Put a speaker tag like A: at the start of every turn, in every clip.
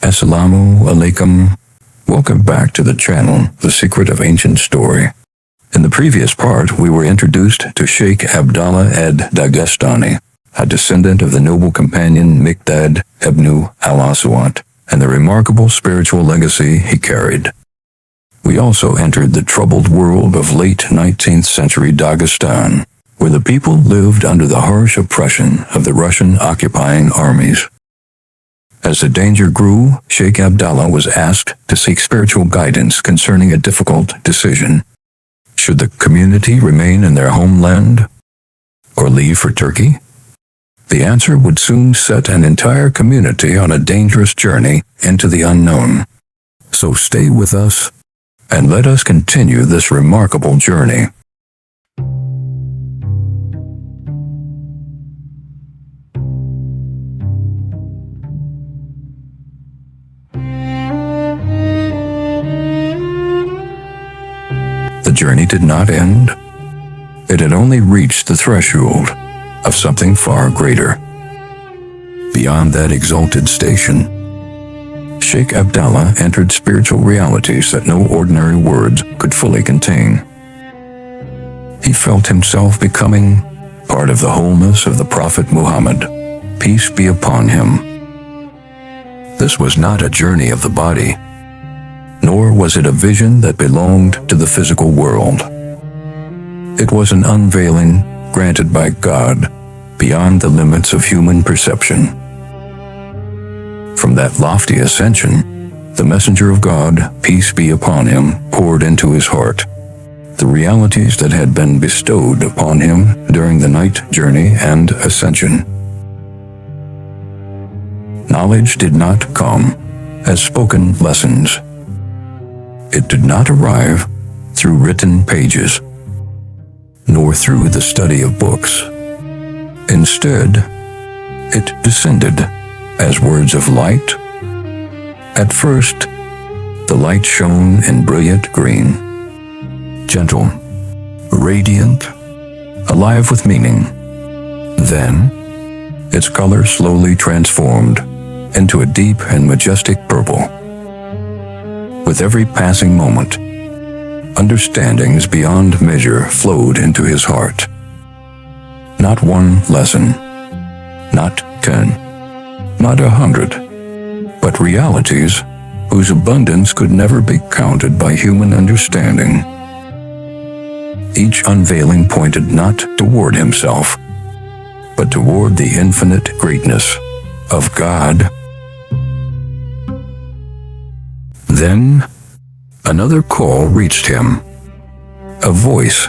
A: Assalamu alaikum. Welcome back to the channel, The Secret of Ancient Story. In the previous part, we were introduced to Shaykh Abdullah ad-Daghestani, a descendant of the noble companion Miqdad ibn al-Aswad, and the remarkable spiritual legacy he carried. We also entered the troubled world of late 19th century Daghestan, where the people lived under the harsh oppression of the Russian occupying armies. As the danger grew, Shaykh Abdullah was asked to seek spiritual guidance concerning a difficult decision. Should the community remain in their homeland or leave for Turkey? The answer would soon set an entire community on a dangerous journey into the unknown. So stay with us and let us continue this remarkable journey. The journey did not end. It had only reached the threshold of something far greater. Beyond that exalted station, Shaykh Abdullah entered spiritual realities that no ordinary words could fully contain. He felt himself becoming part of the wholeness of the Prophet Muhammad, peace be upon him. This was not a journey of the body, nor was it a vision that belonged to the physical world. It was an unveiling granted by God beyond the limits of human perception. From that lofty ascension, the messenger of God, peace be upon him, poured into his heart the realities that had been bestowed upon him during the night journey and ascension. Knowledge did not come as spoken lessons. It did not arrive through written pages, nor through the study of books. Instead, it descended as words of light. At first, the light shone in brilliant green, gentle, radiant, alive with meaning. Then, its color slowly transformed into a deep and majestic purple. With every passing moment, understandings beyond measure flowed into his heart. Not one lesson, not 10, not 100, but realities whose abundance could never be counted by human understanding. Each unveiling pointed not toward himself, but toward the infinite greatness of God. Then, another call reached him, a voice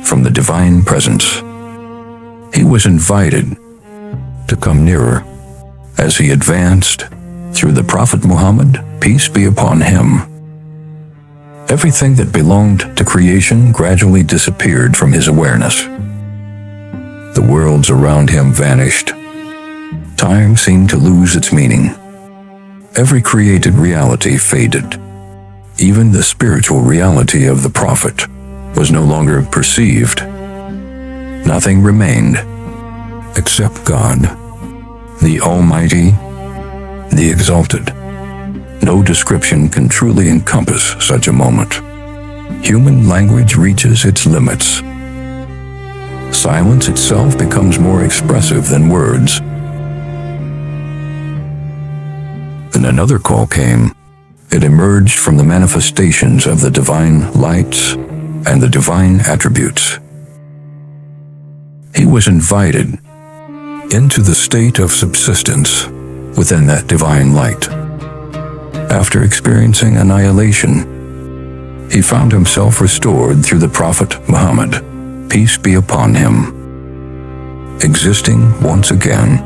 A: from the divine presence. He was invited to come nearer. As he advanced through the Prophet Muhammad, peace be upon him, everything that belonged to creation gradually disappeared from his awareness. The worlds around him vanished. Time seemed to lose its meaning. Every created reality faded. Even the spiritual reality of the Prophet was no longer perceived. Nothing remained except God, the Almighty, the Exalted. No description can truly encompass such a moment. Human language reaches its limits. Silence itself becomes more expressive than words. Then another call came. It emerged from the manifestations of the divine lights and the divine attributes. He was invited into the state of subsistence within that divine light. After experiencing annihilation, he found himself restored through the Prophet Muhammad, peace be upon him, existing once again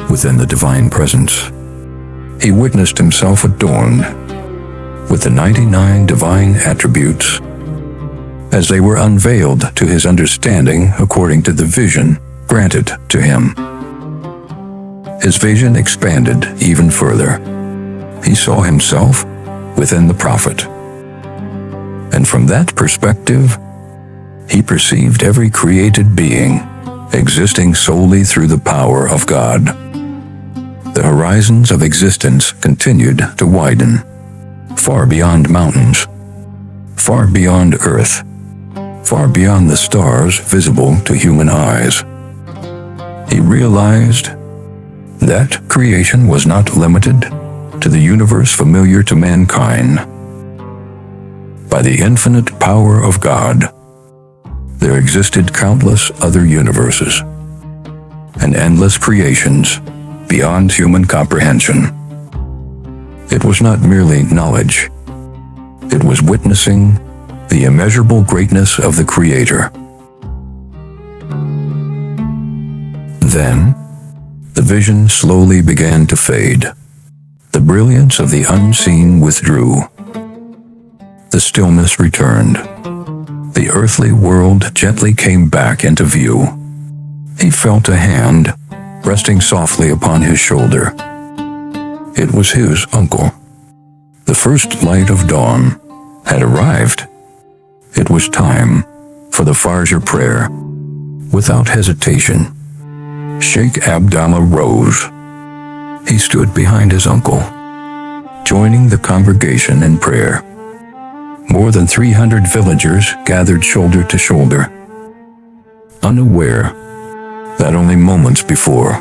A: within the divine presence. He witnessed himself adorned with the 99 divine attributes as they were unveiled to his understanding according to the vision granted to him. His vision expanded even further. He saw himself within the Prophet. And from that perspective, he perceived every created being existing solely through the power of God. the horizons of existence continued to widen, far beyond mountains, far beyond Earth, far beyond the stars visible to human eyes. He realized that creation was not limited to the universe familiar to mankind. By the infinite power of God, there existed countless other universes and endless creations beyond human comprehension. It was not merely knowledge. It was witnessing the immeasurable greatness of the Creator. Then, the vision slowly began to fade. The brilliance of the unseen withdrew. The stillness returned. The earthly world gently came back into view. He felt a hand resting softly upon his shoulder. It was his uncle. The first light of dawn had arrived. It was time for the Fajr prayer. Without hesitation, Shaykh Abdullah rose. He stood behind his uncle, joining the congregation in prayer. More than 300 villagers gathered shoulder to shoulder, unaware that only moments before,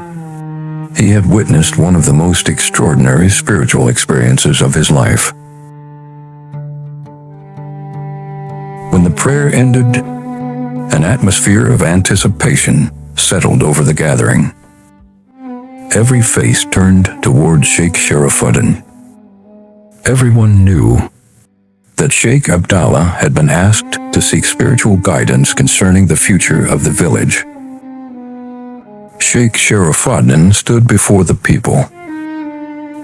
A: he had witnessed one of the most extraordinary spiritual experiences of his life. When the prayer ended, an atmosphere of anticipation settled over the gathering. Every face turned toward Shaykh Sharafuddin. Everyone knew that Shaykh Abdullah had been asked to seek spiritual guidance concerning the future of the village. Shaykh Sharafuddin stood before the people.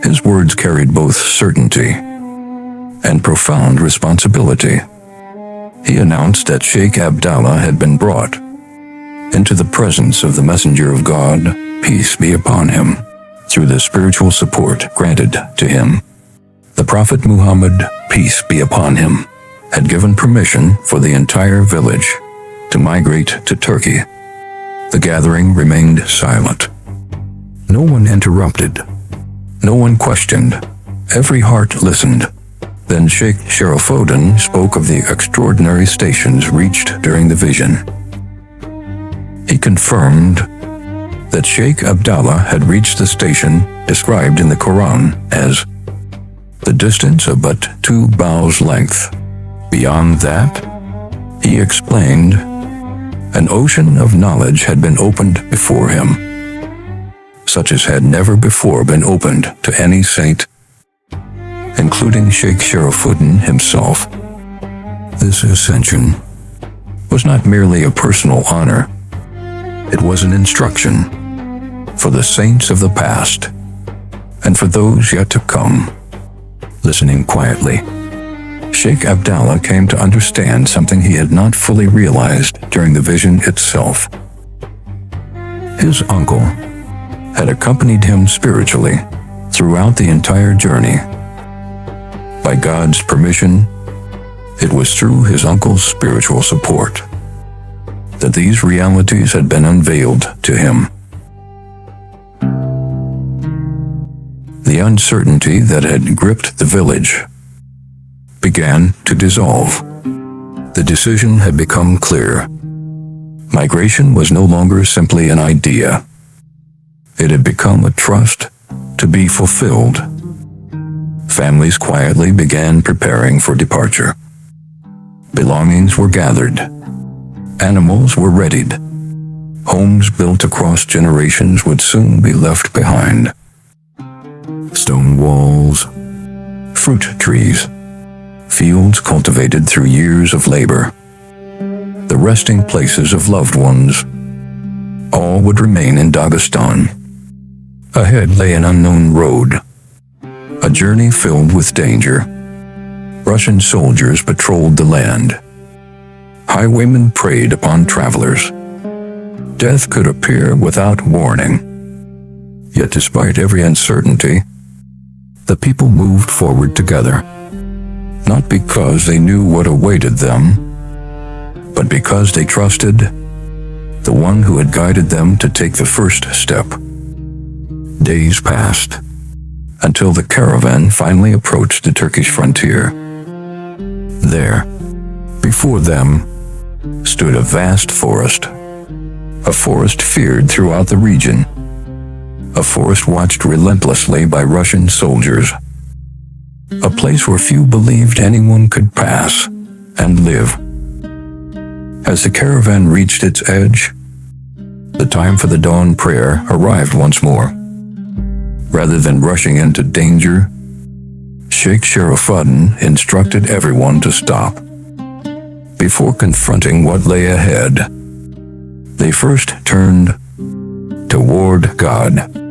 A: His words carried both certainty and profound responsibility. He announced that Shaykh Abdullah had been brought into the presence of the Messenger of God, peace be upon him, through the spiritual support granted to him. The Prophet Muhammad, peace be upon him, had given permission for the entire village to migrate to Turkey. The gathering remained silent. No one interrupted. No one questioned. Every heart listened. Then Shaykh Sharafuddin spoke of the extraordinary stations reached during the vision. He confirmed that Shaykh Abdullah had reached the station described in the Quran as the distance of but 2 bows' length. Beyond that, he explained, an ocean of knowledge had been opened before him, such as had never before been opened to any saint, including Shaykh Sharafuddin himself. This ascension was not merely a personal honor. It was an instruction for the saints of the past and for those yet to come. Listening quietly, Shaykh Abdullah came to understand something he had not fully realized during the vision itself. His uncle had accompanied him spiritually throughout the entire journey. By God's permission, it was through his uncle's spiritual support that these realities had been unveiled to him. The uncertainty that had gripped the village began to dissolve. The decision had become clear. Migration was no longer simply an idea. It had become a trust to be fulfilled. Families quietly began preparing for departure. Belongings were gathered. Animals were readied. Homes built across generations would soon be left behind. Stone walls, fruit trees, fields cultivated through years of labor, the resting places of loved ones, all would remain in Daghestan. Ahead lay an unknown road, a journey filled with danger. Russian soldiers patrolled the land. Highwaymen preyed upon travelers. Death could appear without warning. Yet despite every uncertainty, the people moved forward together, not because they knew what awaited them, but because they trusted the one who had guided them to take the first step. Days passed until the caravan finally approached the Turkish frontier. There, before them, stood a vast forest, a forest feared throughout the region, a forest watched relentlessly by Russian soldiers, a place where few believed anyone could pass and live. As the caravan reached its edge, the time for the dawn prayer arrived once more. Rather than rushing into danger, Shaykh Sharafuddin instructed everyone to stop. Before confronting what lay ahead, they first turned toward God.